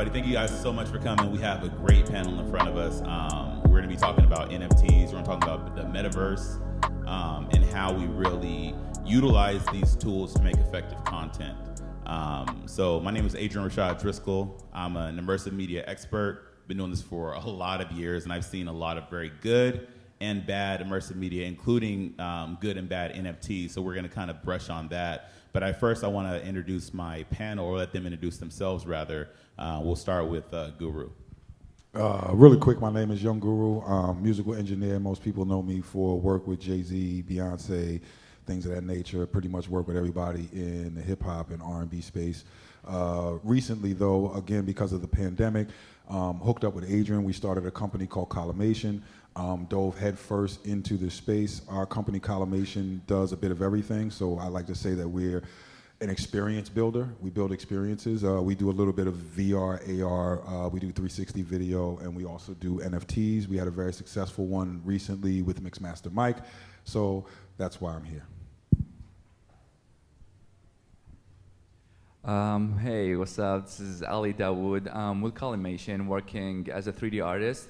everybody. Thank you guys so much for coming. We have a great panel in front of us. We're going to be talking about NFTs. We're going to talk about the metaverse and how we really utilize these tools to make effective content. So my name is Adrian Rashad Driscoll. I'm an immersive media expert. Been doing this for a lot of years, and I've seen a lot of very good and bad immersive media, including good and bad NFTs. So we're going to kind of brush on that. But I want to introduce my panel, or let them introduce themselves, rather. We'll start with Guru. Really quick, my name is Young Guru. Musical engineer. Most people know me for work with Jay-Z, Beyonce, things of that nature. Pretty much work with everybody in the hip-hop and R&B space. Recently, though, again, because of the pandemic, hooked up with Adrian. We started a company called Collimation. Dove headfirst into this space. Our company, Collimation, does a bit of everything. So I like to say that we're an experience builder. We build experiences. We do a little bit of VR, AR. We do 360 video, and we also do NFTs. We had a very successful one recently with Mixmaster Mike. So that's why I'm here. Hey, what's up? This is Ali Dawood. With Collimation, working as a 3D artist.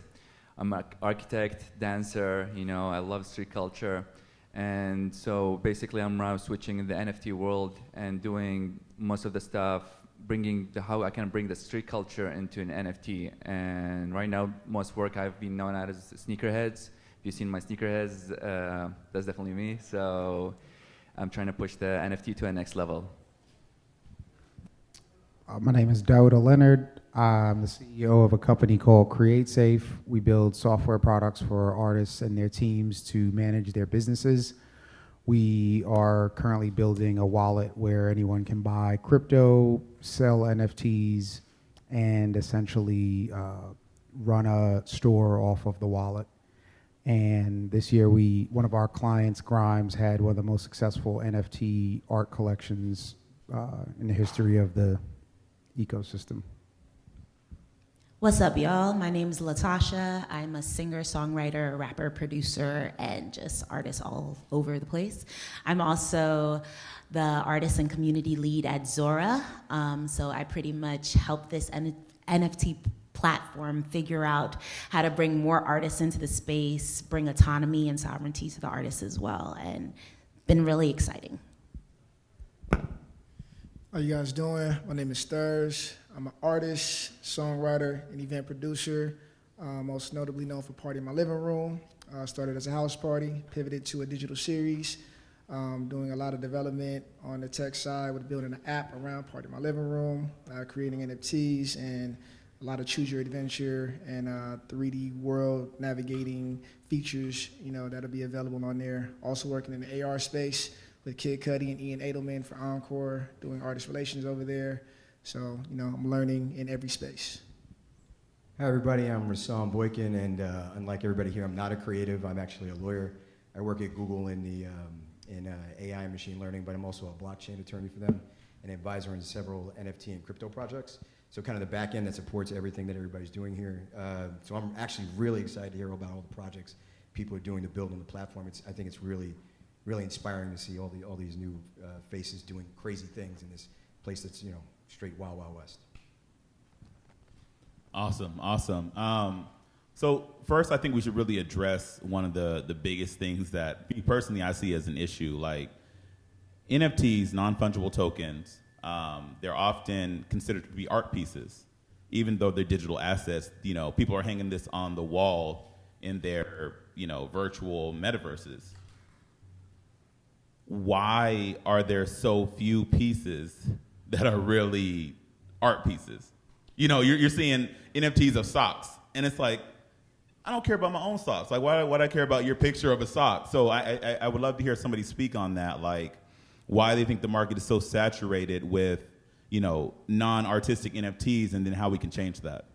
I'm an architect, dancer, I love street culture. And so basically I'm now switching in the NFT world and doing most of the stuff, how I can bring the street culture into an NFT. And right now, most work I've been known as sneakerheads. If you've seen my sneakerheads, that's definitely me. So I'm trying to push the NFT to a next level. My name is Dauda Leonard. I'm the CEO of a company called CreateSafe. We build software products for artists and their teams to manage their businesses. We are currently building a wallet where anyone can buy crypto, sell NFTs, and essentially run a store off of the wallet. And this year, one of our clients, Grimes, had one of the most successful NFT art collections in the history of the ecosystem. What's up, y'all? My name is Latasha. I'm a singer, songwriter, rapper, producer, and just artist all over the place. I'm also the artist and community lead at Zora. So I pretty much help this NFT platform figure out how to bring more artists into the space, bring autonomy and sovereignty to the artists as well, and been really exciting. How you guys doing? My name is Stirs. I'm an artist, songwriter, and event producer, most notably known for Party in My Living Room. Started as a house party, pivoted to a digital series, doing a lot of development on the tech side with building an app around Party in My Living Room, creating NFTs, and a lot of choose your adventure and 3D world navigating features, that'll be available on there. Also working in the AR space with Kid Cudi and Ian Edelman for Encore, doing artist relations over there. So, I'm learning in every space. Hi, everybody. I'm Rahsan Boykin, and unlike everybody here, I'm not a creative. I'm actually a lawyer. I work at Google in AI and machine learning, but I'm also a blockchain attorney for them, and advisor in several NFT and crypto projects. So kind of the back end that supports everything that everybody's doing here. So I'm actually really excited to hear about all the projects people are doing to build on the platform. I think it's really inspiring to see all these new faces doing crazy things in this place that's straight wild west. Awesome. So first, I think we should really address one of the biggest things that me personally I see as an issue. Like NFTs, non-fungible tokens, they're often considered to be art pieces, even though they're digital assets. People are hanging this on the wall in their virtual metaverses. Why are there so few pieces that are really art pieces? You're seeing NFTs of socks, and it's like, I don't care about my own socks. Like, why do I care about your picture of a sock? So I would love to hear somebody speak on that, like why they think the market is so saturated with, non-artistic NFTs, and then how we can change that.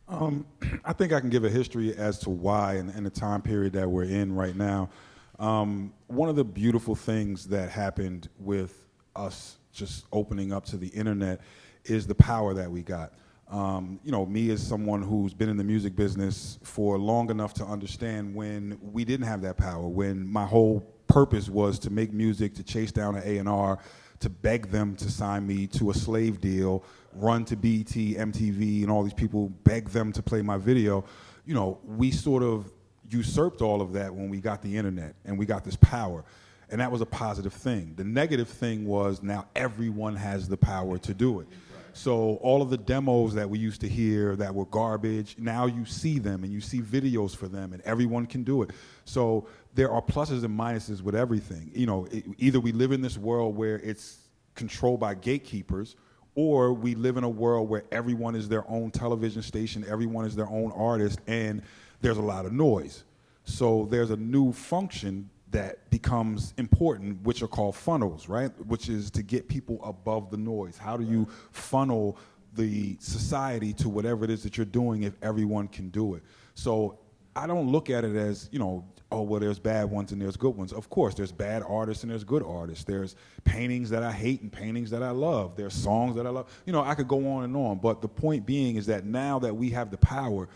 I think I can give a history as to why and the time period that we're in right now. One of the beautiful things that happened with us just opening up to the internet is the power that we got. Me as someone who's been in the music business for long enough to understand when we didn't have that power, when my whole purpose was to make music, to chase down an A&R, to beg them to sign me to a slave deal, run to BET, MTV, and all these people beg them to play my video. You know, we sort of usurped all of that when we got the internet and we got this power. And that was a positive thing. The negative thing was now everyone has the power to do it. So all of the demos that we used to hear that were garbage, now you see them and you see videos for them and everyone can do it. So there are pluses and minuses with everything. You know, either we live in this world where it's controlled by gatekeepers, or we live in a world where everyone is their own television station, everyone is their own artist, and there's a lot of noise. So there's a new function that becomes important, which are called funnels, right? Which is to get people above the noise. How do you funnel the society to whatever it is that you're doing if everyone can do it? So I don't look at it as, you know, oh, well, there's bad ones and there's good ones. Of course, there's bad artists and there's good artists. There's paintings that I hate and paintings that I love. There's songs that I love. You know, I could go on and on. But the point being is that now that we have the power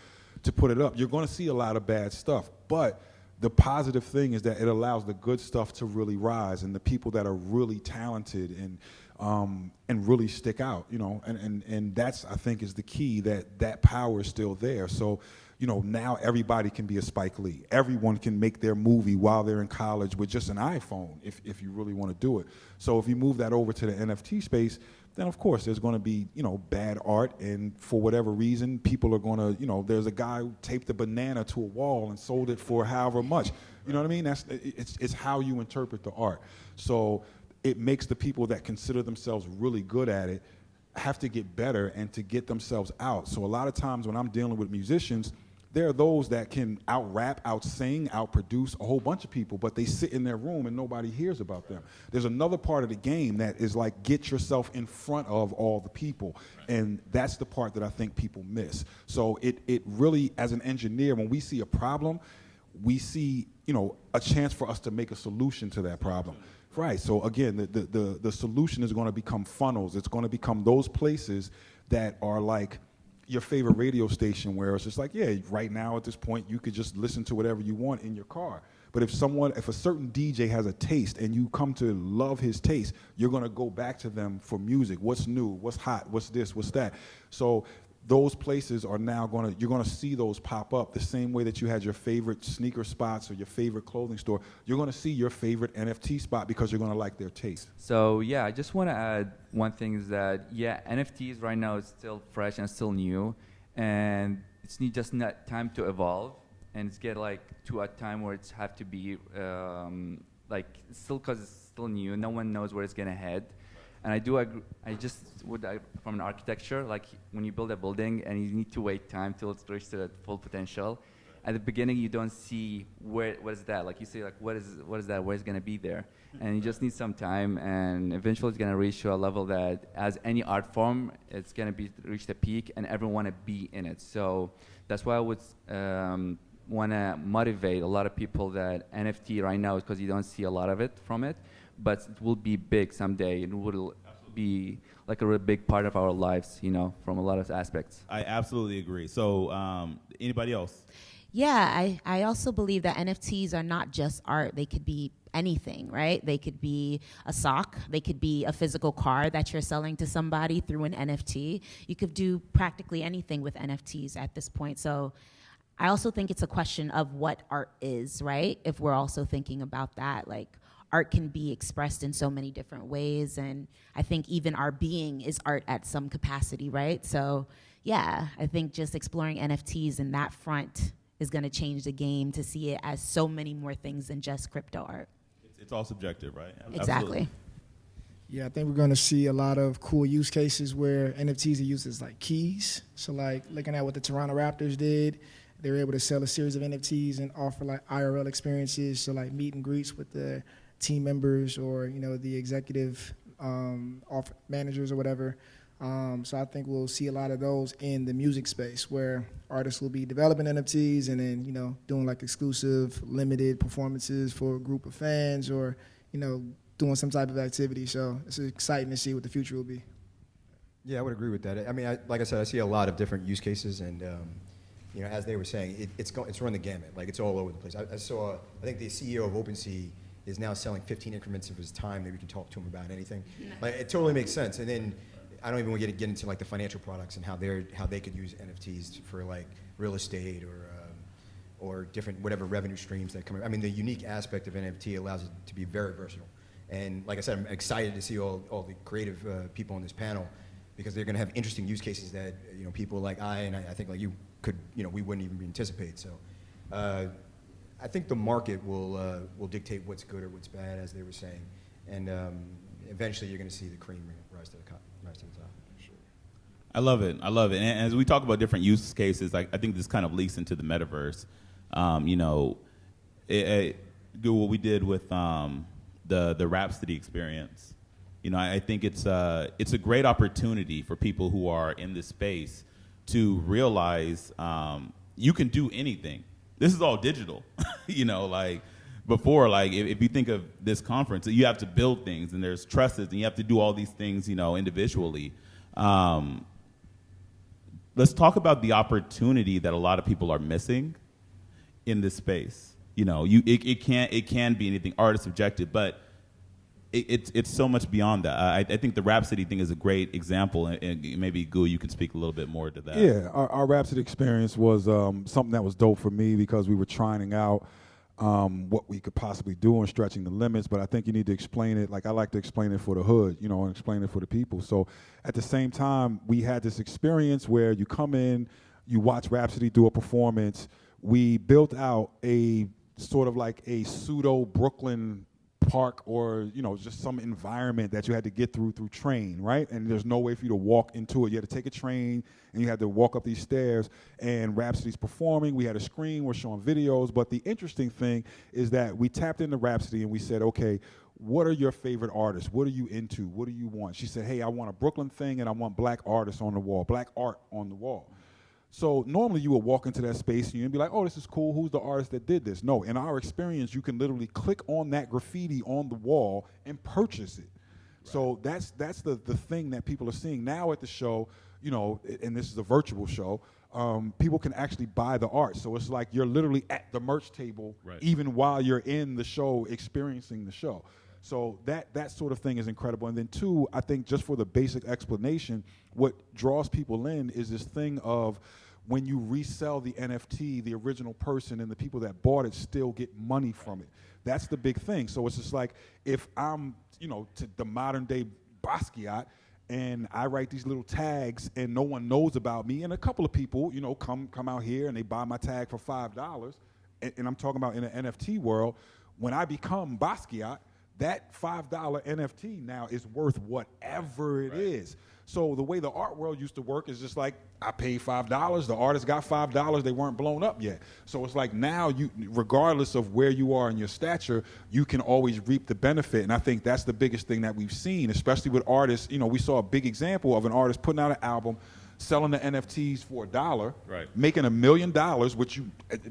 to put it up, you're going to see a lot of bad stuff. But the positive thing is that it allows the good stuff to really rise, and the people that are really talented and really stick out, you know, and that's, I think, is the key, that power is still there. So, you know, now everybody can be a Spike Lee. Everyone can make their movie while they're in college with just an iPhone if you really want to do it. So if you move that over to the NFT space, then of course there's going to be, you know, bad art, and for whatever reason, people are going to, you know, there's a guy who taped a banana to a wall and sold it for however much. You know what I mean? It's how you interpret the art. So it makes the people that consider themselves really good at it have to get better and to get themselves out. So a lot of times when I'm dealing with musicians, there are those that can out-rap, out-sing, out-produce a whole bunch of people, but they sit in their room and nobody hears about them. There's another part of the game that is like, get yourself in front of all the people, and that's the part that I think people miss. So it really, as an engineer, when we see a problem, we see, you know, a chance for us to make a solution to that problem. Right, so again, the solution is going to become funnels. It's going to become those places that are like your favorite radio station, where it's just like, yeah, right now at this point you could just listen to whatever you want in your car. But if a certain DJ has a taste and you come to love his taste, you're going to go back to them for music. What's new? What's hot? What's this? What's that? So those places are now you're going to see those pop up the same way that you had your favorite sneaker spots or your favorite clothing store. You're going to see your favorite NFT spot because you're going to like their taste. So yeah, I just want to add one thing is that, yeah, NFTs right now is still fresh and still new, and it's just not time to evolve, and it's get like to a time where it's have to be like still, because it's still new, no one knows where it's going to head. And I do agree, from an architecture, like when you build a building and you need to wait time till it's reached to full potential. At the beginning, you don't see what is that. Like you say, like what is that? Where's going to be there? And you just need some time, and eventually it's going to reach to a level that, as any art form, it's going to reach the peak, and everyone want to be in it. So that's why I would want to motivate a lot of people that NFT right now is because you don't see a lot of it from it. But it will be big someday, and will be like a really big part of our lives, you know, from a lot of aspects. I absolutely agree. So anybody else? Yeah, I also believe that NFTs are not just art. They could be anything, right? They could be a sock. They could be a physical car that you're selling to somebody through an NFT. You could do practically anything with NFTs at this point. So I also think it's a question of what art is, right? If we're also thinking about that, like, art can be expressed in so many different ways, and I think even our being is art at some capacity, right? So yeah, I think just exploring NFTs in that front is going to change the game, to see it as so many more things than just crypto art. It's all subjective, right? Exactly. Absolutely. Yeah, I think we're going to see a lot of cool use cases where NFTs are used as like keys. So like looking at what the Toronto Raptors did, they were able to sell a series of NFTs and offer like IRL experiences, so like meet and greets with the team members, or, you know, the executive managers or whatever. So I think we'll see a lot of those in the music space, where artists will be developing NFTs and then, you know, doing like exclusive limited performances for a group of fans, or, you know, doing some type of activity. So it's exciting to see what the future will be. Yeah, I would agree with that. I mean, like I said, I see a lot of different use cases, and you know, as they were saying, it's run the gamut. Like, it's all over the place. I think the CEO of OpenSea is now selling 15 increments of his time that we can talk to him about anything. Like, it totally makes sense. And then I don't even want to get into like the financial products and how they could use NFTs for like real estate or different whatever revenue streams that come. I mean, the unique aspect of NFT allows it to be very versatile. And like I said, I'm excited to see all the creative people on this panel, because they're going to have interesting use cases that people like I think like you could we wouldn't even anticipate. So I think the market will dictate what's good or what's bad, as they were saying, and eventually you're going to see the cream rise to the top. Sure. I love it. And as we talk about different use cases, I think this kind of leaks into the metaverse. Do what we did with the Rhapsody experience. I think it's a great opportunity for people who are in this space to realize you can do anything. This is all digital. Like before, like if you think of this conference, you have to build things, and there's trusses, and you have to do all these things, individually. Let's talk about the opportunity that a lot of people are missing in this space. It can be anything, art is subjective, but it's so much beyond that. I think the Rhapsody thing is a great example, and maybe Gu, you can speak a little bit more to that. Yeah, our Rhapsody experience was something that was dope for me, because we were trying out what we could possibly do and stretching the limits, but I think you need to explain it, like I like to explain it for the hood, and explain it for the people. So at the same time, we had this experience where you come in, you watch Rhapsody do a performance. We built out a sort of like a pseudo Brooklyn park, or just some environment that you had to get through train, right? And there's no way for you to walk into it. You had to take a train, and you had to walk up these stairs, and Rhapsody's performing. We had a screen, we're showing videos, but the interesting thing is that we tapped into Rhapsody and we said, okay, what are your favorite artists? What are you into? What do you want? She said, hey, I want a Brooklyn thing, and I want black artists on the wall, black art on the wall. So normally you would walk into that space and you'd be like, oh, this is cool. Who's the artist that did this? No, in our experience, you can literally click on that graffiti on the wall and purchase it. Right. So that's the thing that people are seeing now at the show, and this is a virtual show, people can actually buy the art. So it's like you're literally at the merch table, right, even while you're in the show, experiencing the show. So that sort of thing is incredible. And then two, I think just for the basic explanation, what draws people in is this thing of when you resell the NFT, the original person and the people that bought it still get money from it. That's the big thing. So it's just like if I'm, to the modern day Basquiat, and I write these little tags and no one knows about me, and a couple of people, come out here and they buy my tag for $5, and I'm talking about in an NFT world, when I become Basquiat, that $5 NFT now is worth whatever it is. So the way the art world used to work is just like, I paid $5, the artist got $5, they weren't blown up yet. So it's like now, you, regardless of where you are in your stature, you can always reap the benefit. And I think that's the biggest thing that we've seen, especially with artists. We saw a big example of an artist putting out an album, selling the NFTs for $1, right, making $1 million, which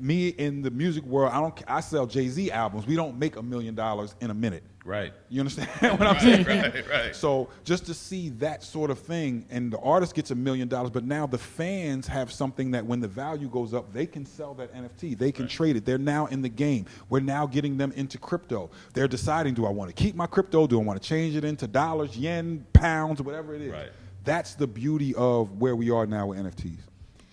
me in the music world, I sell Jay-Z albums. We don't make $1 million in a minute. Right. You understand what I'm saying? Right. So just to see that sort of thing, and the artist gets $1 million, but now the fans have something that when the value goes up, they can sell that NFT. They can trade it. They're now in the game. We're now getting them into crypto. They're deciding, do I want to keep my crypto? Do I want to change it into dollars, yen, pounds, whatever it is? Right. That's the beauty of where we are now with NFTs.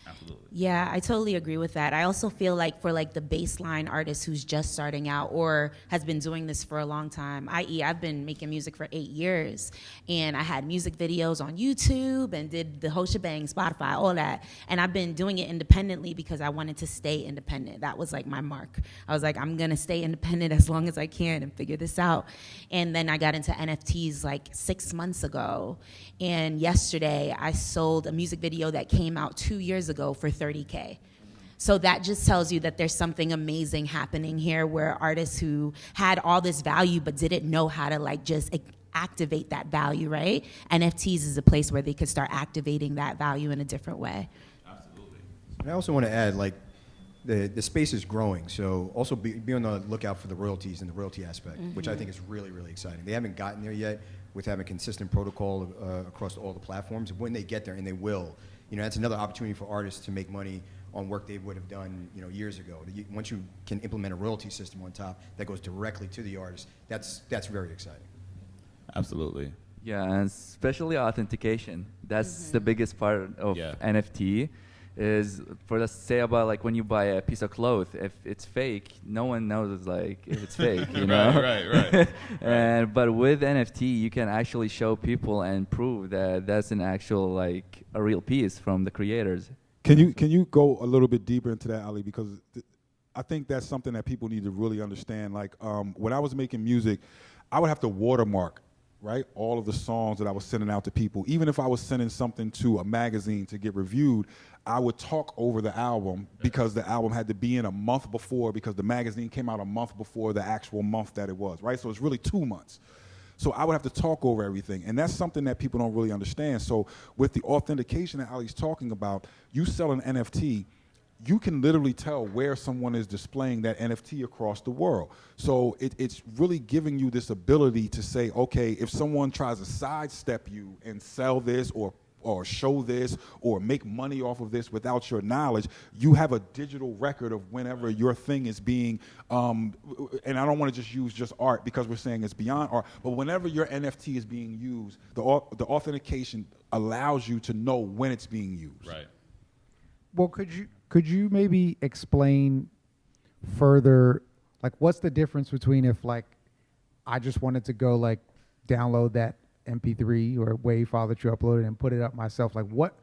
Absolutely. Yeah, I totally agree with that. I also feel like for like the baseline artist who's just starting out or has been doing this for a long time, i.e. I've been making music for 8 years, and I had music videos on YouTube and did the whole shebang, Spotify, all that. And I've been doing it independently because I wanted to stay independent. That was like my mark. I was like, I'm going to stay independent as long as I can and figure this out. And then I got into NFTs like 6 months ago. And yesterday I sold a music video that came out 2 years ago for $30K. So that just tells you that there's something amazing happening here, where artists who had all this value but didn't know how to like just activate that value, right? NFTs is a place where they could start activating that value in a different way. Absolutely. And I also want to add, like, the space is growing, so also be on the lookout for the royalties and the royalty aspect, which I think is really, really exciting. They haven't gotten there yet with having consistent protocol across all the platforms. When they get there, and they will, that's another opportunity for artists to make money on work they would have done, years ago. Once you can implement a royalty system on top that goes directly to the artist, that's very exciting. Absolutely. Yeah, and especially authentication. That's the biggest part of NFT. Is for us to say about like when you buy a piece of cloth, if it's fake, no one knows like if it's fake, Right. But with NFT, you can actually show people and prove that that's an actual like a real piece from the creators. Can you go a little bit deeper into that, Ali? Because I think that's something that people need to really understand. Like when I was making music, I would have to watermark, right, all of the songs that I was sending out to people. Even if I was sending something to a magazine to get reviewed, I would talk over the album because the album had to be in a month before, because the magazine came out a month before the actual month that it was, right? So it's really 2 months. So I would have to talk over everything, and that's something that people don't really understand. So with the authentication that Ali's talking about, you sell an NFT, you can literally tell where someone is displaying that NFT across the world. So it's really giving you this ability to say, okay, if someone tries to sidestep you and sell this or show this or make money off of this without your knowledge, you have a digital record of whenever your thing is being, and I don't want to just use just art because we're saying it's beyond art, but whenever your NFT is being used, the authentication allows you to know when it's being used. Right. Well, could you maybe explain further, like what's the difference between if like I just wanted to go like download that MP3 or WAV file that you uploaded and put it up myself? Like what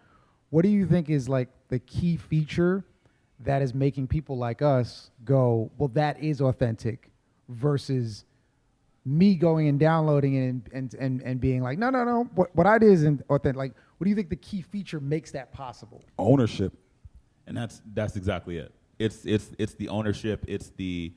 do you think is like the key feature that is making people like us go, well, that is authentic, versus me going and downloading it and being like, no, what I did isn't authentic? Like, what do you think the key feature makes that possible? Ownership. And that's exactly it. It's the ownership. It's the,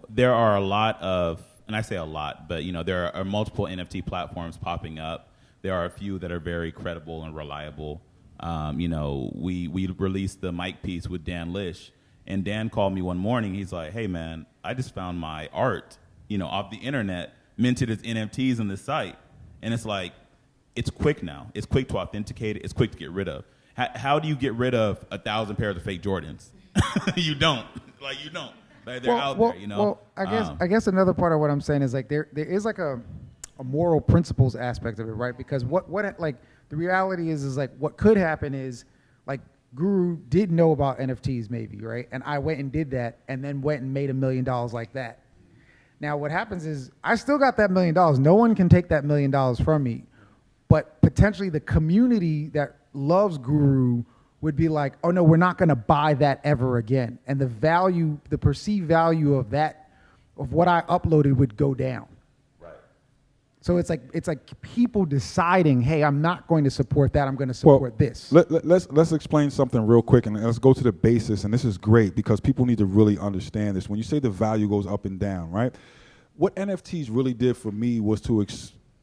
there are a lot of, and I say a lot, but there are multiple NFT platforms popping up. There are a few that are very credible and reliable. We released the mic piece with Dan Lish, and Dan called me one morning. He's like, "Hey man, I just found my art, off the internet, minted as NFTs on this site," and it's like, it's quick now. It's quick to authenticate it. It's quick to get rid of. How do you get rid of 1,000 pairs of fake Jordans? You don't. Like, you don't. Like, they're out there, Well, I guess another part of what I'm saying is like there is like a moral principles aspect of it, right? Because what like the reality is like what could happen is like Guru did know about NFTs maybe, right? And I went and did that and then went and made $1 million like that. Now what happens is I still got that $1 million. No one can take that $1 million from me. But potentially the community that loves Guru would be like, oh no, we're not going to buy that ever again. And the perceived value of that, of what I uploaded would go down. Right. So it's like people deciding, hey, I'm not going to support that. I'm going to support this. Let's explain something real quick, and let's go to the basis. And this is great because people need to really understand this. When you say the value goes up and down, right? What NFTs really did for me was to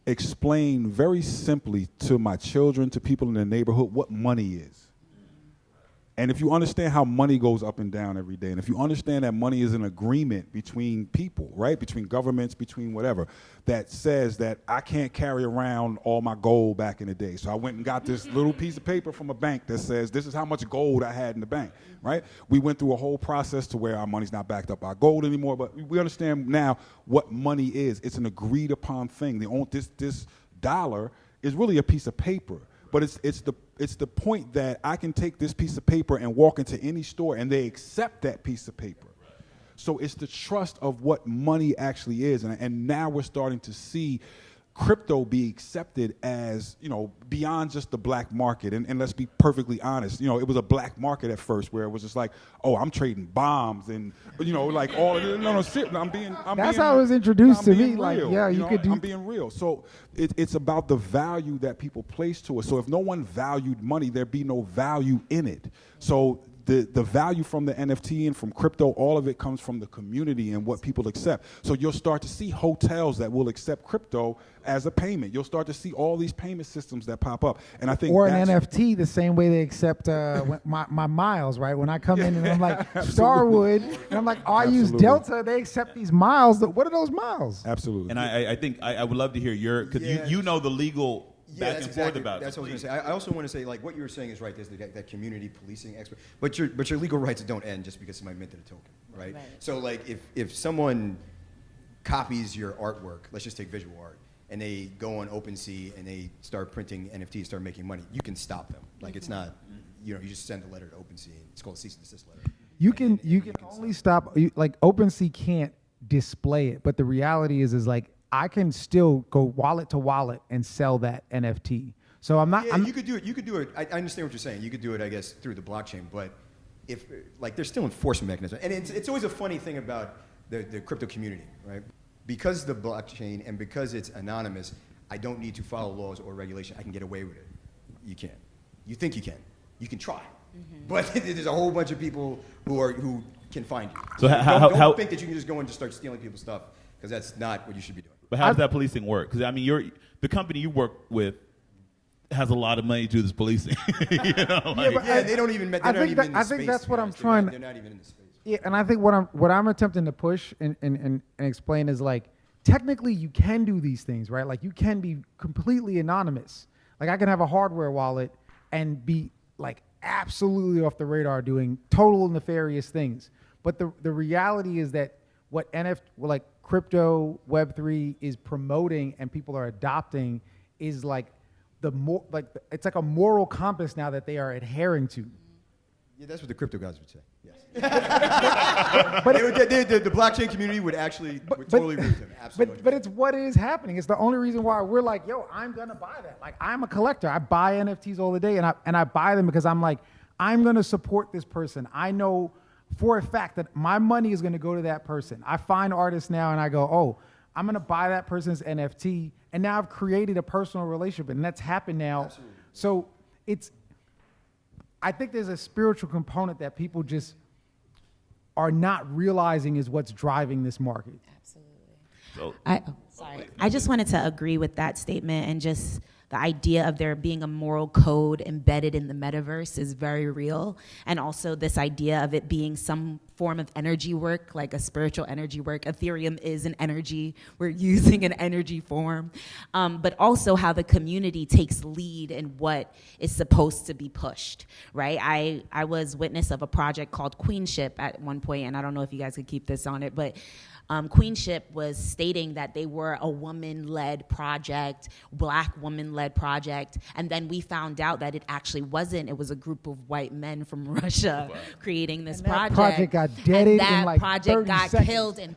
explain very simply to my children, to people in the neighborhood, what money is. And if you understand how money goes up and down every day, and if you understand that money is an agreement between people, right, between governments, between whatever, that says that I can't carry around all my gold back in the day. So I went and got this little piece of paper from a bank that says this is how much gold I had in the bank, right? We went through a whole process to where our money's not backed up by gold anymore, but we understand now what money is. It's an agreed upon thing. This dollar is really a piece of paper. But it's the point that I can take this piece of paper and walk into any store and they accept that piece of paper. So it's the trust of what money actually is. And now we're starting to see crypto be accepted as, beyond just the black market. And let's be perfectly honest, it was a black market at first where it was just like, oh, I'm trading bombs and, like all of it. That's how it was introduced to me. Real, like, yeah, you could do. I'm being real. So it's about the value that people place to it. So if no one valued money, there'd be no value in it. So the value from the NFT and from crypto, all of it comes from the community and what people accept. So you'll start to see hotels that will accept crypto as a payment. You'll start to see all these payment systems that pop up. And I think or an NFT the same way they accept my miles, right? When I come in and I'm like Starwood, and I'm like, oh, I use Delta, they accept these miles. What are those miles? Absolutely. And I think I would love to hear because you know the legal back and forth about. That's what I was going to say. I also want to say, like, what you were saying is right. There's that community policing expert, but your legal rights don't end just because somebody minted a token, right? So, like, if someone copies your artwork, let's just take visual art, and they go on OpenSea and they start printing NFTs, start making money, you can stop them. Like, it's not, you just send a letter to OpenSea. And it's called a cease and desist letter. You can only stop. Like OpenSea can't display it, but the reality is like I can still go wallet to wallet and sell that NFT. So I'm not. Yeah, you could do it. You could do it. I understand what you're saying. You could do it, I guess, through the blockchain. But if like there's still enforcement mechanisms, and it's always a funny thing about the crypto community, right? Because the blockchain and because it's anonymous, I don't need to follow laws or regulation. I can get away with it. You can't. You think you can. You can try. But there's a whole bunch of people who can find you. So don't think that you can just go and just start stealing people's stuff, because that's not what you should be doing. But how does that policing work? Because I mean, the company you work with has a lot of money to do this policing. They don't even. I think that's what I'm trying. They're not even in the space. Yeah, and I think what I'm attempting to push and explain is like technically you can do these things, right? Like you can be completely anonymous. Like I can have a hardware wallet and be like absolutely off the radar doing total nefarious things. But the reality is that what like crypto Web3 is promoting and people are adopting is like it's like a moral compass now that they are adhering to. Yeah, that's what the crypto guys would say. Yes. But the blockchain community would totally agree with them. Absolutely. But it's what is happening. It's the only reason why we're like, yo, I'm gonna buy that. Like I'm a collector. I buy NFTs all the day, and I buy them because I'm like, I'm gonna support this person. I know for a fact that my money is gonna go to that person. I find artists now, and I go, oh, I'm gonna buy that person's NFT, and now I've created a personal relationship, and that's happened now. Absolutely. So I think there's a spiritual component that people just are not realizing is what's driving this market. Absolutely. I just wanted to agree with that statement, and just the idea of there being a moral code embedded in the metaverse is very real. And also this idea of it being some form of energy work, like a spiritual energy work. Ethereum is an energy. We're using an energy form. But also how the community takes lead in what is supposed to be pushed, right? I was witness of a project called Queenship at one point, and I don't know if you guys could keep this on it, but Queenship was stating that they were a woman-led project, black woman-led project, and then we found out that it actually wasn't. It was a group of white men from Russia creating this project. That project got deaded and in like 30 project got seconds. killed in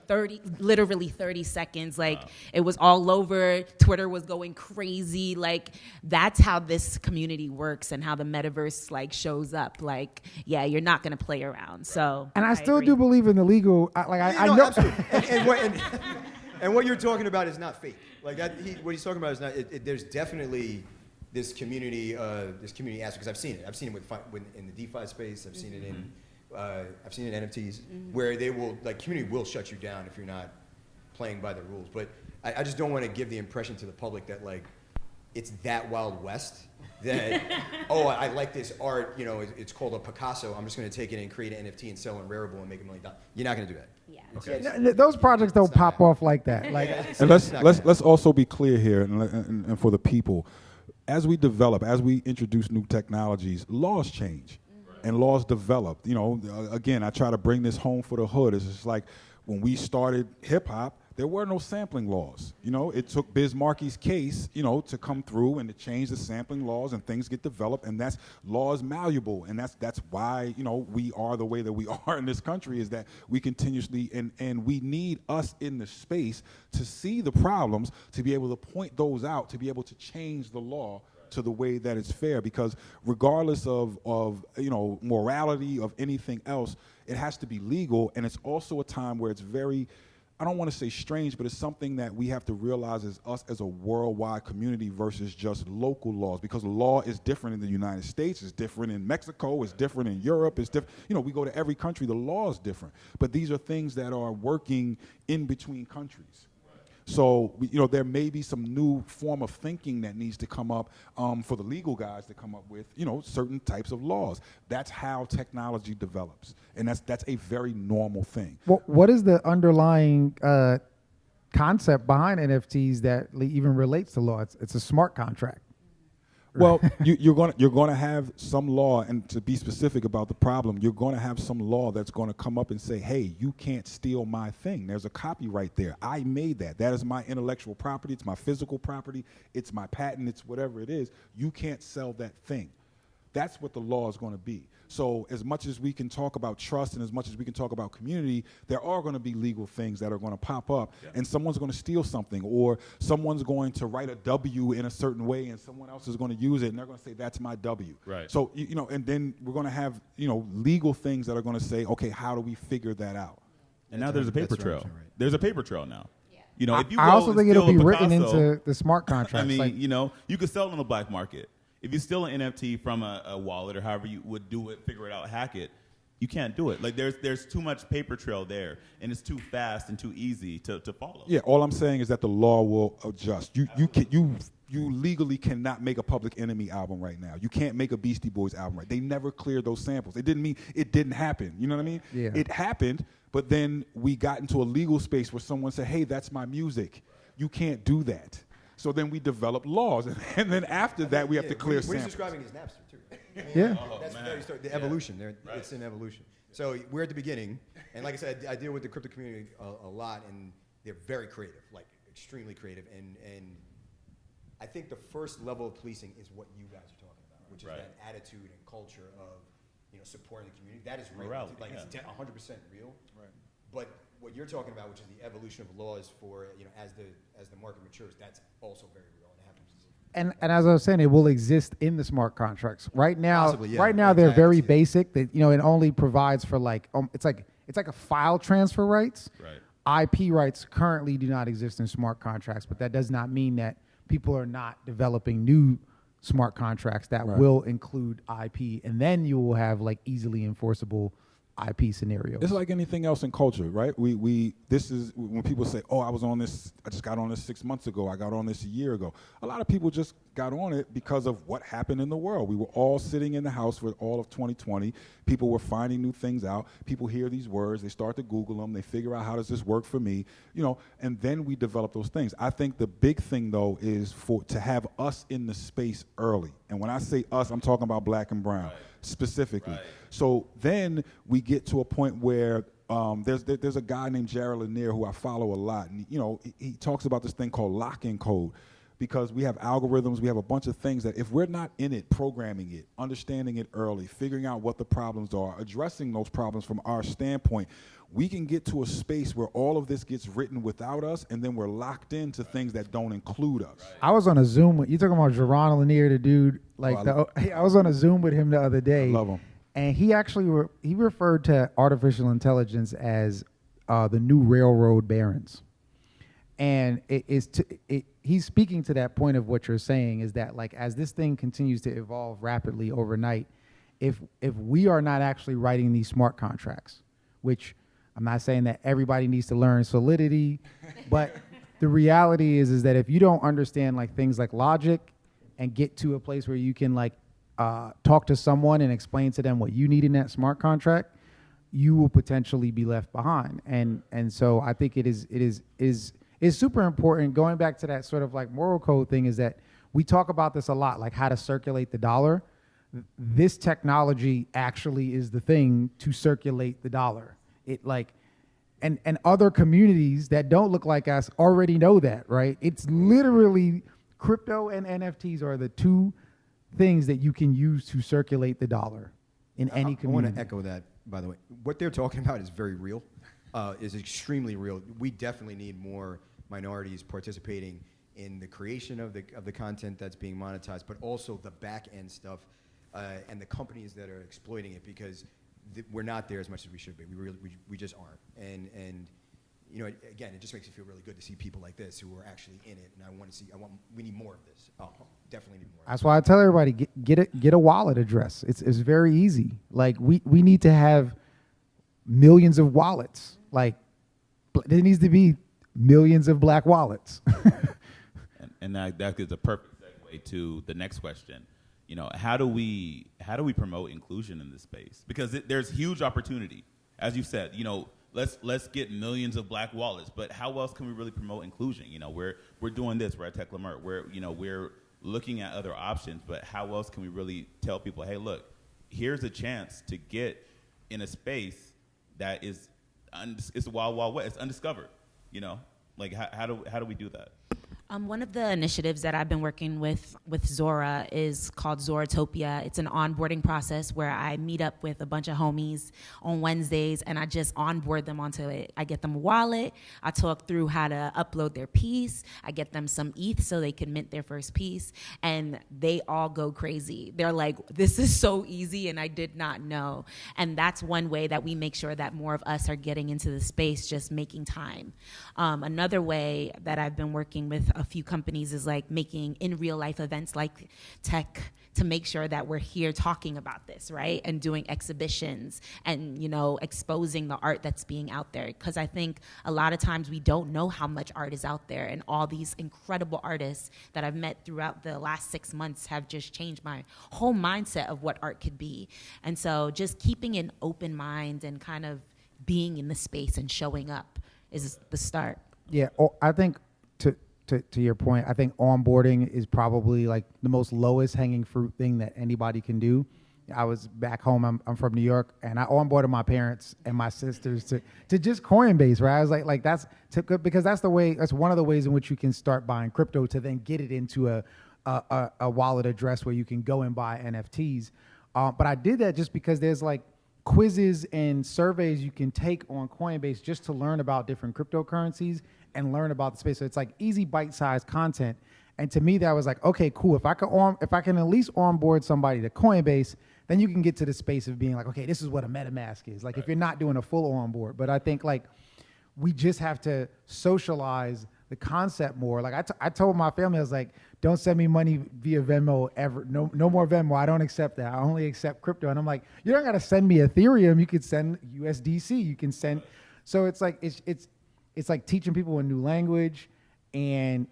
literally 30 seconds. Like it was all over. Twitter was going crazy. Like that's how this community works and how the metaverse like shows up. Like, yeah, you're not gonna play around. So, and I still agree. do believe in the legal. I know. Absolutely. And what you're talking about is not fake. Like what he's talking about is not. There's definitely this community aspect, because I've seen it. I've seen it in the DeFi space. I've seen it in NFTs, where they will community will shut you down if you're not playing by the rules. But I just don't want to give the impression to the public that like it's that Wild West. That oh, I like this art. It's called a Picasso. I'm just going to take it and create an NFT and sell it in Rarible and make $1 million. You're not going to do that. Yeah. Okay. No, those projects don't pop off like that. Like, and let's also be clear here, and for the people, as we develop, as we introduce new technologies, laws change, and laws develop. Again, I try to bring this home for the hood. It's just like when we started hip hop, there were no sampling laws. It took Biz Markie's case, to come through and to change the sampling laws, and things get developed, and that's law is malleable, and that's why we are the way that we are in this country, is that we continuously and we need us in the space to see the problems, to be able to point those out, to be able to change the law to the way that it's fair, because regardless of morality, of anything else, it has to be legal. And it's also a time where it's very, I don't want to say strange, but it's something that we have to realize as us as a worldwide community versus just local laws, because law is different in the United States, it's different in Mexico, it's different in Europe, it's different. We go to every country, the law is different. But these are things that are working in between countries. So, there may be some new form of thinking that needs to come up for the legal guys to come up with, certain types of laws. That's how technology develops, and that's a very normal thing. What is the underlying concept behind NFTs that even relates to law? It's a smart contract. Well, you're going to have some law, and to be specific about the problem, you're going to have some law that's going to come up and say, hey, you can't steal my thing. There's a copyright there. I made that. That is my intellectual property. It's my physical property. It's my patent. It's whatever it is. You can't sell that thing. That's what the law is going to be. So as much as we can talk about trust and as much as we can talk about community, there are going to be legal things that are going to pop up, and someone's going to steal something, or someone's going to write a W in a certain way, and someone else is going to use it, and they're going to say, that's my W. Right. So, and then we're going to have, legal things that are going to say, okay, how do we figure that out? And now there's a paper trail. Right. There's a paper trail now. If you I also think it'll be written Picasso, into the smart contracts. I mean, you could sell it on the black market. If you steal an NFT from a wallet or however you would do it, figure it out, hack it, you can't do it. Like there's too much paper trail there, and it's too fast and too easy to follow. Yeah, all I'm saying is that the law will adjust. You legally cannot make a Public Enemy album right now. You can't make a Beastie Boys album right. They never cleared those samples. It didn't mean it didn't happen. You know what I mean? Yeah. It happened, but then we got into a legal space where someone said, hey, that's my music. You can't do that. So then we develop laws, and then after that we have to clear What he's samples. describing is Napster, too. Yeah. That's very the evolution. It's an evolution. So we're at the beginning, and like I said, I deal with the crypto community a lot, and they're very creative, like extremely creative. And I think the first level of policing is what you guys are talking about, which is that attitude and culture of supporting the community. That is real. Morality, it's 100% real. Right. But what you're talking about, which is the evolution of laws for as the market matures, that's also very real, and it happens. And as I was saying, it will exist in the smart contracts. Right now, Possibly, yeah. right now they're very Exactly. basic. That it only provides for it's like a file transfer rights. Right. IP rights currently do not exist in smart contracts, but that does not mean that people are not developing new smart contracts that will include IP, and then you will have easily enforceable IP scenarios. It's like anything else in culture, right? This is when people say, "Oh, I just got on this 6 months ago. I got on this a year ago." A lot of people just got on it because of what happened in the world. We were all sitting in the house for all of 2020. People were finding new things out. People hear these words, they start to Google them, they figure out how does this work for me, and then we develop those things. I think the big thing though is to have us in the space early. And when I say us, I'm talking about Black and Brown specifically. Right. So then we get to a point where there's a guy named Jared Lanier who I follow a lot, and he talks about this thing called lock-in code, because we have algorithms, we have a bunch of things that if we're not in it, programming it, understanding it early, figuring out what the problems are, addressing those problems from our standpoint, we can get to a space where all of this gets written without us, and then we're locked into things that don't include us. I was on a Zoom with you talking about Jaron Lanier, the dude. I was on a Zoom with him the other day. I love him. And he actually he referred to artificial intelligence as the new railroad barons. And he's speaking to that point of what you're saying, is that as this thing continues to evolve rapidly overnight, if we are not actually writing these smart contracts, which I'm not saying that everybody needs to learn Solidity, but the reality is that if you don't understand things like logic and get to a place where you can talk to someone and explain to them what you need in that smart contract, you will potentially be left behind. And so I think it is super important. Going back to that sort of moral code thing, is that we talk about this a lot, how to circulate the dollar. This technology actually is the thing to circulate the dollar. And other communities that don't look like us already know that, right? It's literally crypto and NFTs are the two things that you can use to circulate the dollar in any community. I want to echo that, by the way. What they're talking about is very real, is extremely real. We definitely need more minorities participating in the creation of the content that's being monetized, but also the back end stuff and the companies that are exploiting it, because we're not there as much as we should be. We just aren't. And again, it just makes me feel really good to see people like this who are actually in it. And we need more of this. Definitely need more. That's why I tell everybody, get a wallet address. It's very easy. We need to have millions of wallets. There needs to be millions of black wallets. and that is a perfect segue to the next question. How do we promote inclusion in this space? Because there's huge opportunity, as you said. Let's get millions of black wallets, but how else can we really promote inclusion? We're doing this. We're at Leimert. We're looking at other options, but how else can we really tell people, hey, look, here's a chance to get in a space that is it's the wild, wild west. It's undiscovered, you know? Like, how do we do that? One of the initiatives that I've been working with Zora is called Zoratopia. It's an onboarding process where I meet up with a bunch of homies on Wednesdays and I just onboard them onto it. I get them a wallet. I talk through how to upload their piece. I get them some ETH so they can mint their first piece. And they all go crazy. They're like, this is so easy and I did not know. And that's one way that we make sure that more of us are getting into the space, just making time. Another way that I've been working with a few companies is like making in real life events like tech to make sure that we're here talking about this, right? And doing exhibitions and, you know, exposing the art that's being out there. Because I think a lot of times we don't know how much art is out there, and all these incredible artists that I've met throughout the last 6 months have just changed my whole mindset of what art could be. And so just keeping an open mind and kind of being in the space and showing up is the start. Yeah, I think to your point, I think onboarding is probably like the most lowest hanging fruit thing that anybody can do. I was back home, I'm from New York, and I onboarded my parents and my sisters to just Coinbase, right? I was like that's because that's one of the ways in which you can start buying crypto to then get it into a wallet address where you can go and buy NFTs. But I did that just because there's like quizzes and surveys you can take on Coinbase just to learn about different cryptocurrencies and learn about the space. So it's like easy bite-sized content. And to me, that was like, okay, cool. If I can at least onboard somebody to Coinbase, then you can get to the space of being like, okay, this is what a MetaMask is. Like, right. If you're not doing a full onboard. But I think like we just have to socialize the concept more. Like I told my family, I was like, don't send me money via Venmo ever. No more Venmo. I don't accept that. I only accept crypto. And I'm like, you don't got to send me Ethereum. You could send USDC. You can send. So it's like it's like teaching people a new language and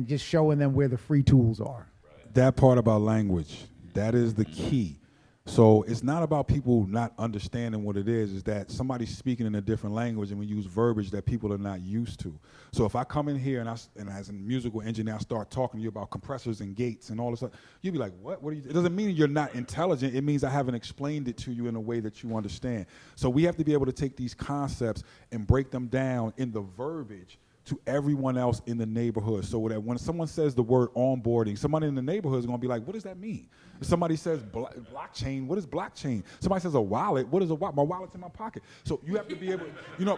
just showing them where the free tools are. That part about language, that is the key. So it's not about people not understanding what it is that somebody's speaking in a different language and we use verbiage that people are not used to. So if I come in here and as a musical engineer, I start talking to you about compressors and gates and all this stuff, you'll be like, what are you? It doesn't mean you're not intelligent. It means I haven't explained it to you in a way that you understand. So we have to be able to take these concepts and break them down in the verbiage to everyone else in the neighborhood, so that when someone says the word onboarding, somebody in the neighborhood is going to be like, what does that mean? If somebody says blockchain, what is blockchain? Somebody says a wallet, what is a wallet? My wallet's in my pocket. So you have to be able,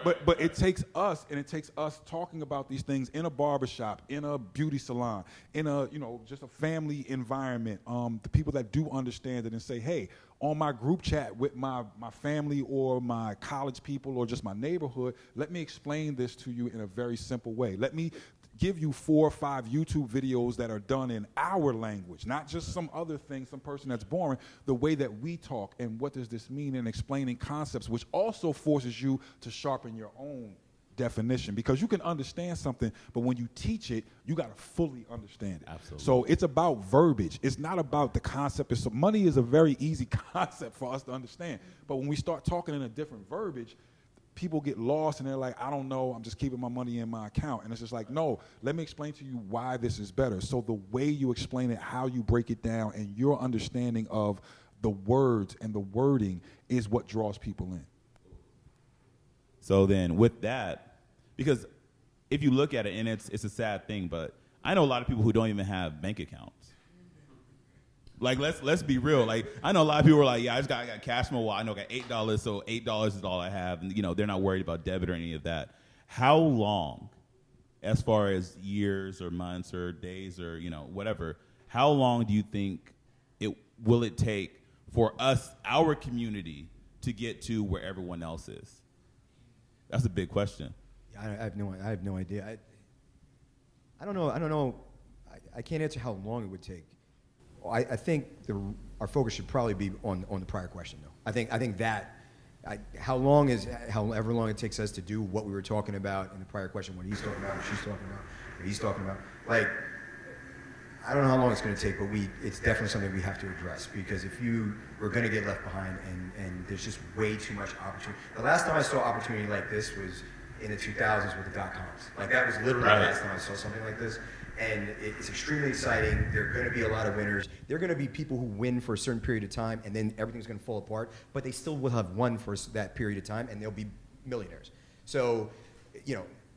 but it takes us, and it takes us talking about these things in a barbershop, in a beauty salon, in a, just a family environment. The people that do understand it and say, hey, on my group chat with my family or my college people or just my neighborhood, let me explain this to you in a very simple way. Let me give you 4 or 5 YouTube videos that are done in our language, not just some other thing, some person that's boring, the way that we talk and what does this mean, and explaining concepts, which also forces you to sharpen your own definition, because you can understand something, but when you teach it, you got to fully understand it. Absolutely. So it's about verbiage. It's not about the concept. Money is a very easy concept for us to understand, but when we start talking in a different verbiage, people get lost and they're like, I don't know, I'm just keeping my money in my account. And it's just like, no, let me explain to you why this is better. So the way you explain it, how you break it down, and your understanding of the words and the wording is what draws people in. So then with that, because if you look at it, and it's a sad thing, but I know a lot of people who don't even have bank accounts. Like, let's be real. Like, I know a lot of people are like, yeah, I got cash in my wallet. I know I got $8, so $8 is all I have. And, they're not worried about debit or any of that. How long, as far as years or months or days or, whatever, how long do you think it will take for us, our community, to get to where everyone else is? That's a big question. Yeah, I have no idea. I don't know. I can't answer how long it would take. I think our focus should probably be on the prior question, though. I think that however long it takes us to do what we were talking about in the prior question, what he's talking about, what she's talking about, what he's talking about. Like, I don't know how long it's going to take, but it's definitely something we have to address, because we're going to get left behind, and there's just way too much opportunity. The last time I saw opportunity like this was in the 2000s with the dot-coms. Like that was literally the last time I saw something like this. And it's extremely exciting. There are going to be a lot of winners. There are going to be people who win for a certain period of time, and then everything's going to fall apart. But they still will have won for that period of time, and they'll be millionaires. So,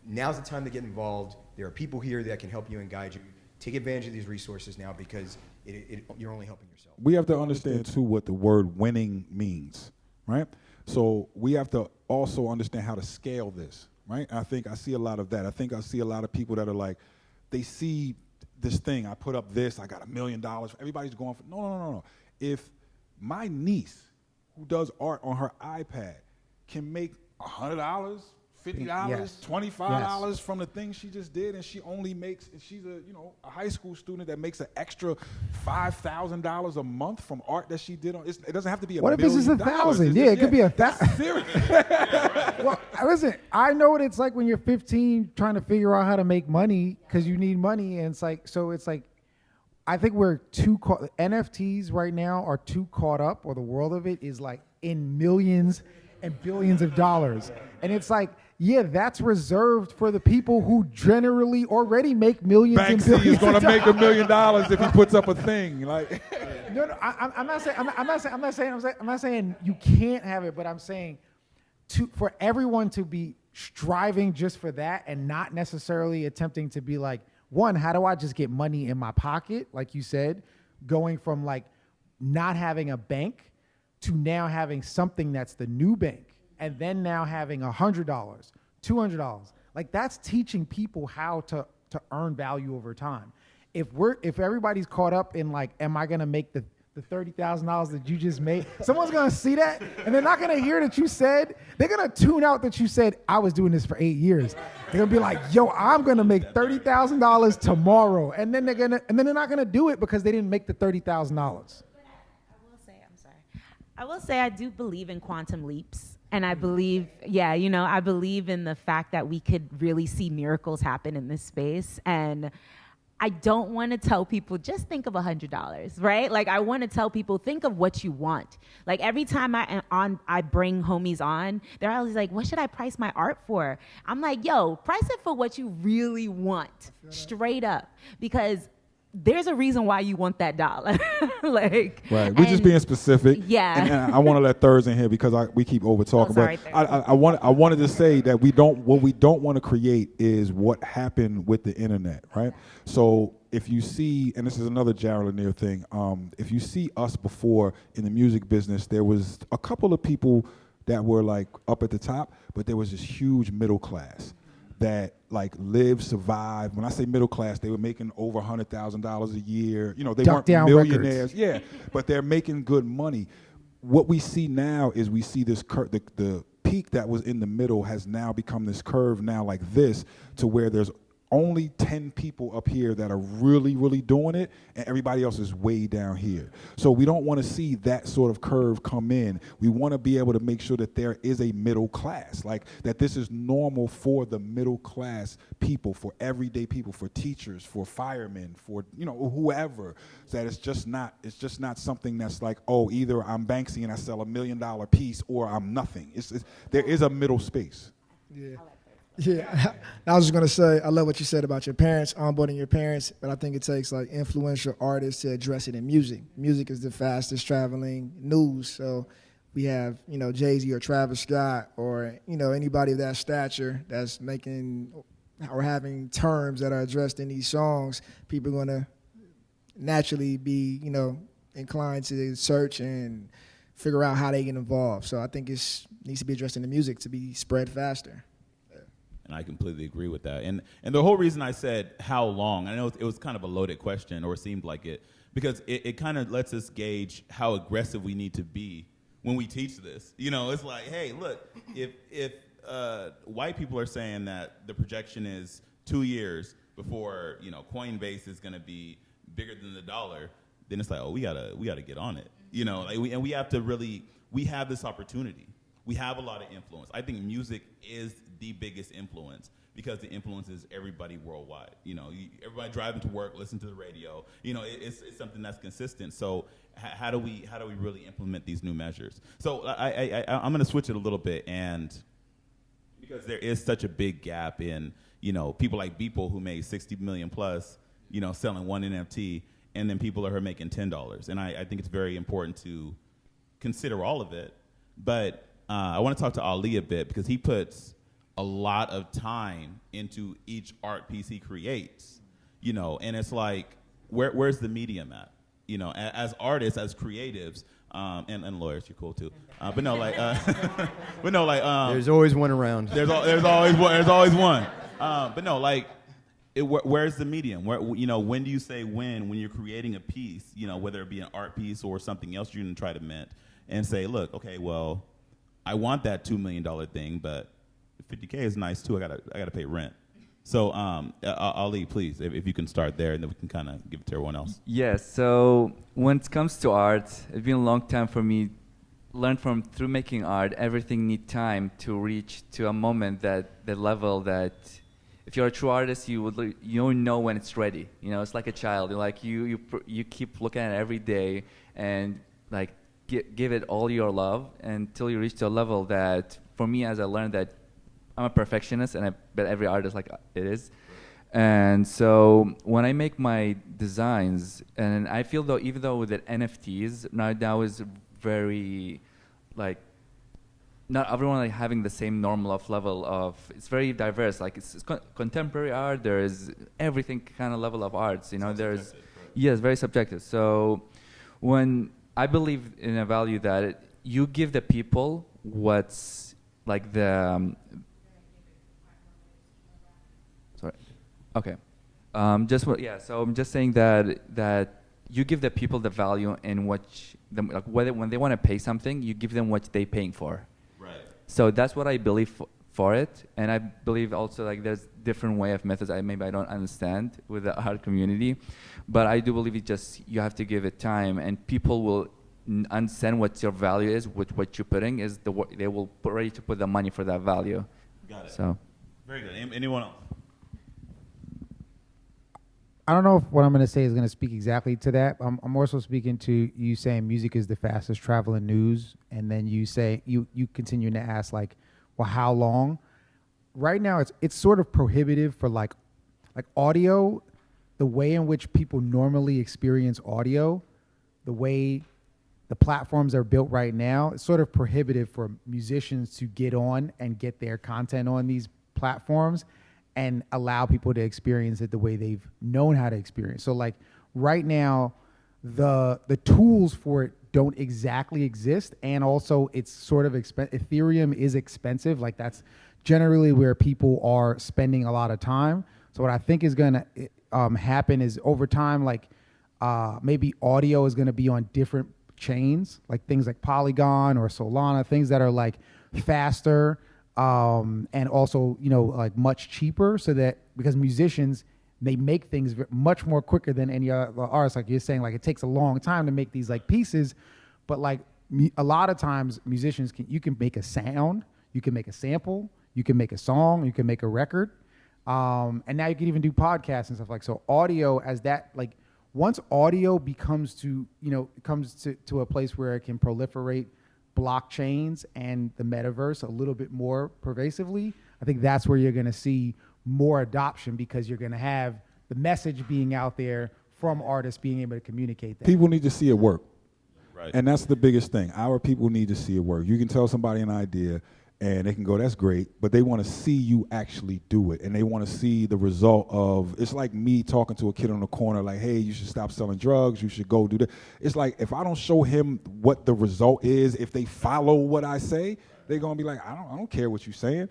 now's the time to get involved. There are people here that can help you and guide you. Take advantage of these resources now because you're only helping yourself. We have to understand, too, what the word winning means, right? So we have to also understand how to scale this, right? I think I see a lot of that. I think I see a lot of people that are like, they see this thing, I put up this, I got $1 million. Everybody's going for, no. If my niece, who does art on her iPad, can make $100, $50, Yes. $25 from the thing she just did, and she only makes, and she's a high school student that makes an extra $5,000 a month from art that she did on. It doesn't have to be What if this is $1,000? Yeah, it could be $1,000. Serious. Well, listen, I know what it's like when you're 15 trying to figure out how to make money because you need money, and it's like I think we're too NFTs right now are too caught up, or the world of it is like in millions and billions of dollars, and it's like. Yeah, that's reserved for the people who generally already make millions and Banksy billions. is going to make $1 million if he puts up a thing. Like, No, I'm not saying you can't have it, but I'm saying for everyone to be striving just for that and not necessarily attempting to be like, one, how do I just get money in my pocket, like you said, going from like not having a bank to now having something that's the new bank. And then now having $100, $200, like that's teaching people how to earn value over time. If everybody's caught up in like, am I gonna make the $30,000 that you just made? Someone's gonna see that, and they're not gonna hear that you said. They're gonna tune out that you said I was doing this for 8 years. They're gonna be like, yo, I'm gonna make $30,000 tomorrow, and then they're not gonna do it because they didn't make the $30,000. I will say I do believe in quantum leaps. And I believe, I believe in the fact that we could really see miracles happen in this space. And I don't want to tell people, just think of $100, right? Like, I want to tell people, think of what you want. Like, every time I bring homies on, they're always like, what should I price my art for? I'm like, yo, price it for what you really want, straight up. Because there's a reason why you want that dollar. Like, right. We're just being specific. Yeah. And I want to let Thurs in here because we keep over talking. Sorry, but I wanted to say that what we don't want to create is what happened with the internet, right? So if you see, and this is another Jared Lanier thing, if you see us before in the music business, there was a couple of people that were like up at the top, but there was this huge middle class that like lived, survived. When I say middle class, they were making over $100,000 a year. They weren't millionaires. Yeah, but they're making good money. What we see now is we see this the peak that was in the middle has now become this curve now like this, to where there's only 10 people up here that are really, really doing it, and everybody else is way down here. So we don't want to see that sort of curve come in. We want to be able to make sure that there is a middle class, like that this is normal for the middle class people, for everyday people, for teachers, for firemen, for whoever. So that it's just not something that's like, oh, either I'm Banksy and I sell $1 million piece, or I'm nothing. There is a middle space. Yeah, I was just going to say, I love what you said about your parents, onboarding your parents, but I think it takes like influential artists to address it in music. Music is the fastest traveling news, so we have, Jay-Z or Travis Scott or, anybody of that stature that's making or having terms that are addressed in these songs. People are going to naturally be, inclined to search and figure out how they get involved. So I think it needs to be addressed in the music to be spread faster. And I completely agree with that. And the whole reason I said how long, I know it was kind of a loaded question, or it seemed like it, because it kind of lets us gauge how aggressive we need to be when we teach this. It's like, hey, look, if white people are saying that the projection is 2 years before, Coinbase is going to be bigger than the dollar, then it's like, oh, we gotta get on it. We have to really, we have this opportunity. We have a lot of influence. I think music is the biggest influence because it influences everybody worldwide. Everybody driving to work, listen to the radio. It's something that's consistent. So how do we really implement these new measures? So I'm going to switch it a little bit and Because there is such a big gap in, people like Beeple who made 60 million plus, selling one NFT, and then people are here making $10. And I think it's very important to consider all of it. But I want to talk to Ali a bit because he puts a lot of time into each art piece he creates, and it's like, where's the medium at? As artists, as creatives, and lawyers, you're cool too. But no, There's always one around. There's always one. But no, where's the medium? When do you say when you're creating a piece, whether it be an art piece or something else you're going to try to mint, and say, look, okay, well, I want that $2 million thing, but $50K is nice too. I gotta pay rent. So, Ali, please, if you can start there, and then we can kind of give it to everyone else. Yes. So when it comes to art, it's been a long time for me. Through making art, everything need time to reach to a moment the level that, if you're a true artist, you don't know when it's ready. It's like a child. You keep looking at it every day and give it all your love until you reach to a level that, for me, as I learned that I'm a perfectionist, and I bet every artist it is. And so when I make my designs, and I feel though, even though with the NFTs now is very not everyone having the same normal level of, it's very diverse. It's contemporary art. There is everything kind of level of arts. There's yes, very subjective. So when I believe in a value that you give the people what's sorry. Okay. So I'm just saying that you give the people the value in when they want to pay something, you give them what they're paying for. Right. So that's what I believe for it, and I believe also there's different way of methods I don't understand with the art community, but I do believe you have to give it time, and people will understand what your value is, what you're putting is they will ready to put the money for that value. Got it. So very good. Anyone else? I don't know if what I'm going to say is going to speak exactly to that. I'm also speaking to you saying music is the fastest traveling news, and then you say you continue to ask well, how long? Right now, it's sort of prohibitive for like audio, the way in which people normally experience audio, the way the platforms are built right now. It's sort of prohibitive for musicians to get on and get their content on these platforms and allow people to experience it the way they've known how to experience. So right now, the tools for it don't exactly exist, and also it's sort of Ethereum is expensive. That's generally where people are spending a lot of time. So what I think is going to happen is over time, maybe audio is going to be on different chains, things like Polygon or Solana, things that are faster. And also, much cheaper, so that because musicians, they make things much more quicker than any other artist. Like you're saying, it takes a long time to make these pieces, but a lot of times musicians you can make a sound, you can make a sample, you can make a song, you can make a record, and now you can even do podcasts and stuff so. Audio as that once audio becomes comes to a place where it can proliferate blockchains and the metaverse a little bit more pervasively, I think that's where you're going to see more adoption, because you're going to have the message being out there from artists being able to communicate that. People need to see it work. Right. And that's the biggest thing. Our people need to see it work. You can tell somebody an idea and they can go, that's great, but they want to see you actually do it, and they want to see the result of, it's like me talking to a kid on the corner hey, you should stop selling drugs, you should go do that. It's if I don't show him what the result is, if they follow what I say, they're going to be I don't care what you're saying.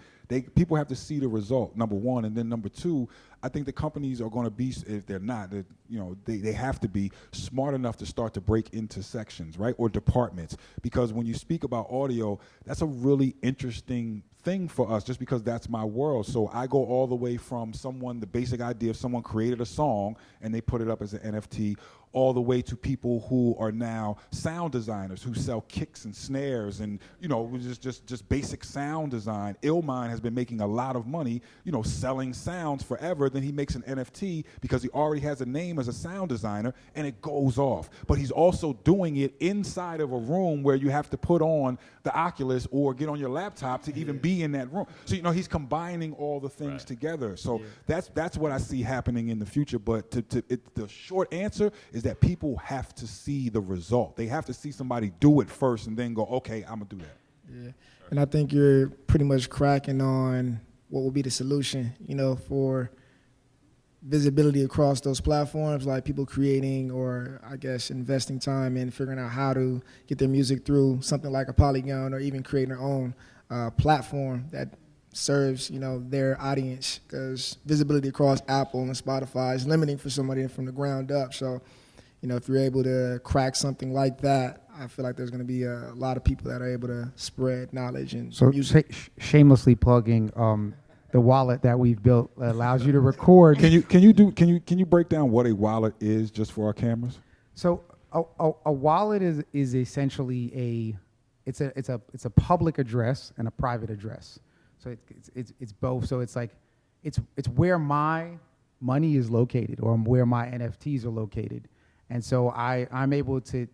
People have to see the result, number one, and then number two, I think the companies are going to be, if they're not, they have to be smart enough to start to break into sections, right, or departments, because when you speak about audio, that's a really interesting thing for us, just because that's my world. So I go all the way from the basic idea of someone created a song and they put it up as an NFT, all the way to people who are now sound designers who sell kicks and snares and, just basic sound design. Illmind has been making a lot of money, selling sounds forever. Then he makes an NFT because he already has a name as a sound designer, and it goes off. But he's also doing it inside of a room where you have to put on the Oculus or get on your laptop to even be be in that room. So he's combining all the things together. So that's what I see happening in the future. But the short answer is that people have to see the result. They have to see somebody do it first and then go, okay, I'm gonna do that. Yeah, and I think you're pretty much cracking on what will be the solution, for visibility across those platforms, like people creating or I guess investing time in figuring out how to get their music through something like a Polygon, or even creating their own platform that serves their audience, because visibility across Apple and Spotify is limiting for somebody from the ground up. So if you're able to crack something like that, I feel like there's going to be a lot of people that are able to spread knowledge and music. Shamelessly plugging the wallet that we've built that allows you to record. Can you break down what a wallet is just for our cameras? So a wallet is essentially it's a public address and a private address. So it's both. So it's where my money is located, or where my NFTs are located. And so I'm able to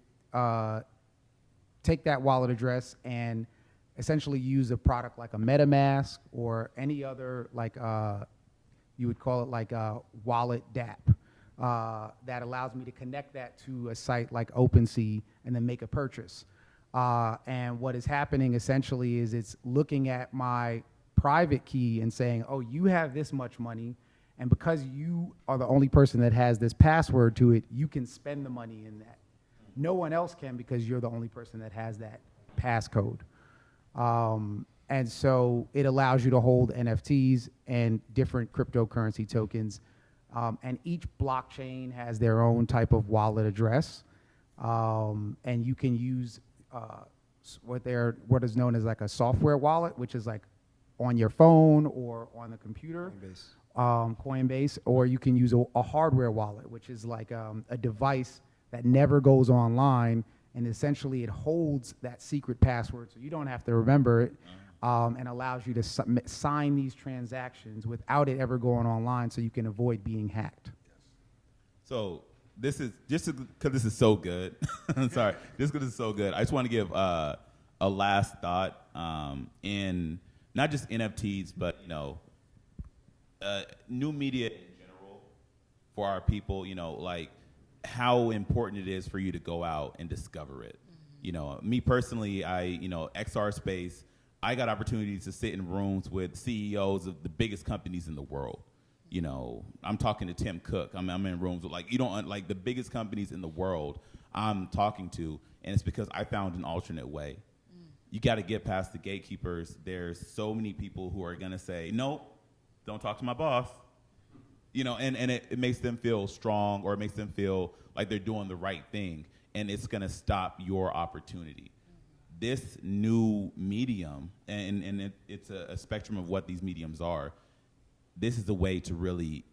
take that wallet address and essentially use a product like a MetaMask or any other, like you would call it like a wallet DApp, that allows me to connect that to a site like OpenSea and then make a purchase. And what is happening essentially is it's looking at my private key and saying, oh, you have this much money, and because you are the only person that has this password to it, you can spend the money in that. No one else can, because you're the only person that has that passcode. And so it allows you to hold NFTs and different cryptocurrency tokens. And each blockchain has their own type of wallet address. And you can use what is known as like a software wallet, which is like on your phone or on the computer. Coinbase, or you can use a hardware wallet, which is like a device that never goes online, and essentially it holds that secret password so you don't have to remember it, and allows you to sign these transactions without it ever going online, so you can avoid being hacked. So this is just because this is so good. I'm sorry, just because it's so good. I just want to give a last thought in not just NFTs, but new media in general for our people. Like how important it is for you to go out and discover it. Me personally, XR Space, I got opportunities to sit in rooms with CEOs of the biggest companies in the world. I'm talking to Tim Cook. I'm in rooms with like the biggest companies in the world I'm talking to, and it's because I found an alternate way. You got to get past the gatekeepers. There's so many people who are gonna say, nope, don't talk to my boss. And it makes them feel strong, or it makes them feel like they're doing the right thing, and it's gonna stop your opportunity. This new medium, and it's a spectrum of what these mediums are, this is the way to really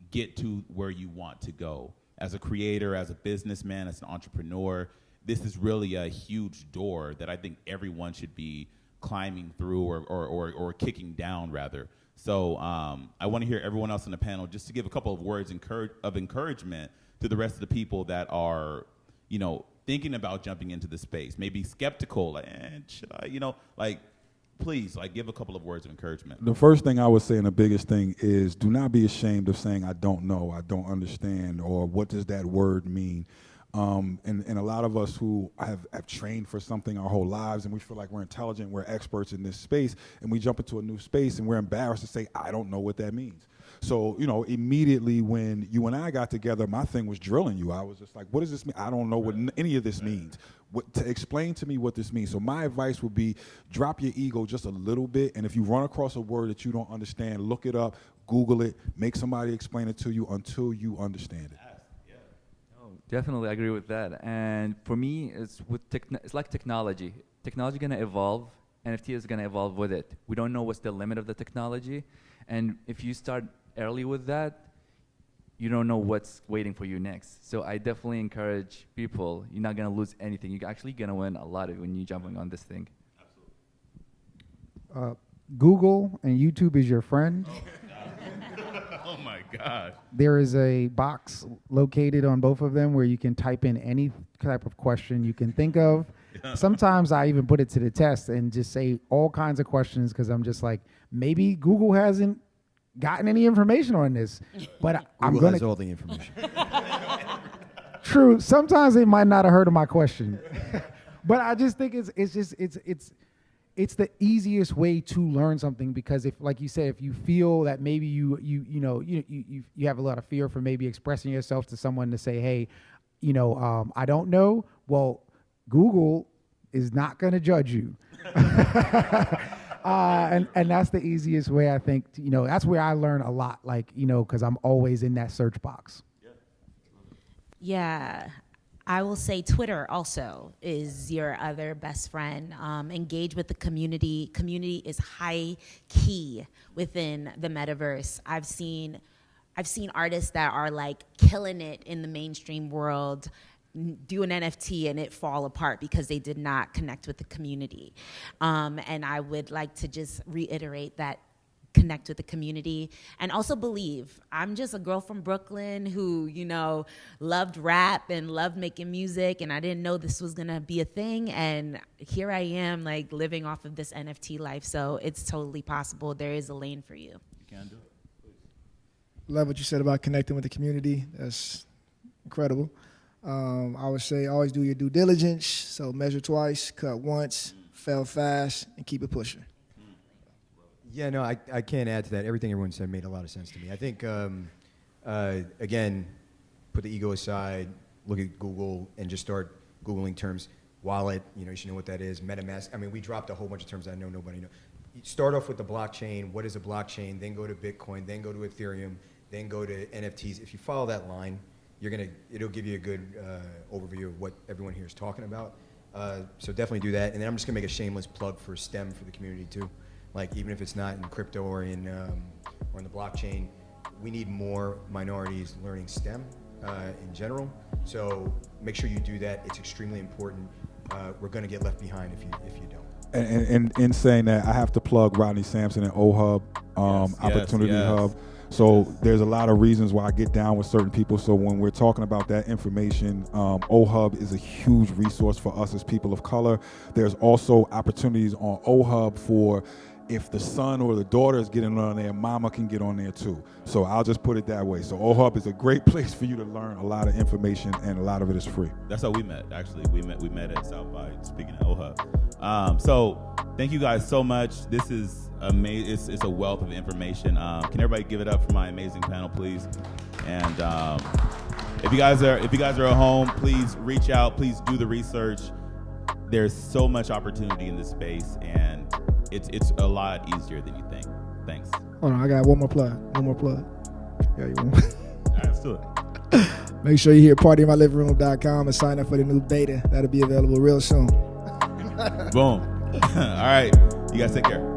get to where you want to go. As a creator, as a businessman, as an entrepreneur, this is really a huge door that I think everyone should be climbing through or kicking down, rather. So I want to hear everyone else on the panel just to give a couple of words of encouragement to the rest of the people that are, thinking about jumping into the space, maybe skeptical, like, should I, please, give a couple of words of encouragement. The first thing I would say, and the biggest thing, is do not be ashamed of saying, I don't know, I don't understand, or what does that word mean? And a lot of us who have trained for something our whole lives, and we feel like we're intelligent, we're experts in this space, and we jump into a new space and we're embarrassed to say, I don't know what that means. So, immediately when you and I got together, my thing was drilling you. I was just like, what does this mean? I don't know what any of this means. To explain to me what this means. So my advice would be, drop your ego just a little bit, and if you run across a word that you don't understand, look it up, Google it, make somebody explain it to you until you understand it. Definitely agree with that. And for me, it's like technology. Technology gonna evolve. NFT is gonna evolve with it. We don't know what's the limit of the technology, and if you start early with that, you don't know what's waiting for you next. So I definitely encourage people. You're not gonna lose anything. You're actually gonna win a lot when you're jumping on this thing. Absolutely. Google and YouTube is your friend. Oh my God. There is a box located on both of them where you can type in any type of question you can think of, sometimes I even put it to the test and just say all kinds of questions because I'm just like, maybe Google hasn't gotten any information on this, but I'm Google gonna has all the information. True. Sometimes they might not have heard of my question, but I just think it's the easiest way to learn something because if, like you said, if you feel that maybe you have a lot of fear for maybe expressing yourself to someone to say, hey, I don't know. Well, Google is not going to judge you. And that's the easiest way, I think, that's where I learn a lot, because I'm always in that search box. Yeah, I will say Twitter also is your other best friend. Engage with the community. Community is high key within the metaverse. I've seen artists that are like killing it in the mainstream world do an NFT and it fall apart because they did not connect with the community. And I would like to just reiterate that connect with the community and also believe. I'm just a girl from Brooklyn who, loved rap and loved making music, and I didn't know this was gonna be a thing, and here I am like living off of this NFT life. So it's totally possible. There is a lane for you. You can do it. Love what you said about connecting with the community. That's incredible. I would say always do your due diligence. So measure twice, cut once, fail fast, and keep it pushing. Yeah, no, I can't add to that. Everything everyone said made a lot of sense to me. I think, again, put the ego aside, look at Google, and just start Googling terms. Wallet, you should know what that is. MetaMask. I mean, we dropped a whole bunch of terms I know nobody knows. Start off with the blockchain. What is a blockchain? Then go to Bitcoin. Then go to Ethereum. Then go to NFTs. If you follow that line, it'll give you a good overview of what everyone here is talking about. So definitely do that. And then I'm just gonna make a shameless plug for STEM for the community too. Like even if it's not in crypto or in the blockchain, we need more minorities learning STEM in general. So make sure you do that. It's extremely important. We're gonna get left behind if you don't. And in saying that, I have to plug Rodney Sampson and OHub, Opportunity Hub. So there's a lot of reasons why I get down with certain people. So when we're talking about that information, OHub is a huge resource for us as people of color. There's also opportunities on OHub for if the son or the daughter is getting on there, mama can get on there too. So I'll just put it that way. So OHub is a great place for you to learn a lot of information, and a lot of it is free. That's how we met, actually. We met at South by, speaking of OHub. So thank you guys so much. This is amazing. It's a wealth of information. Can everybody give it up for my amazing panel, please? And if you guys are at home, please reach out. Please do the research. There's so much opportunity in this space, and it's a lot easier than you think. Thanks. Hold on, I got one more plug. Yeah, you want? All right, let's do it. Make sure you hear partymyliving.com and sign up for the new beta. That'll be available real soon. Boom. All right. You guys take care.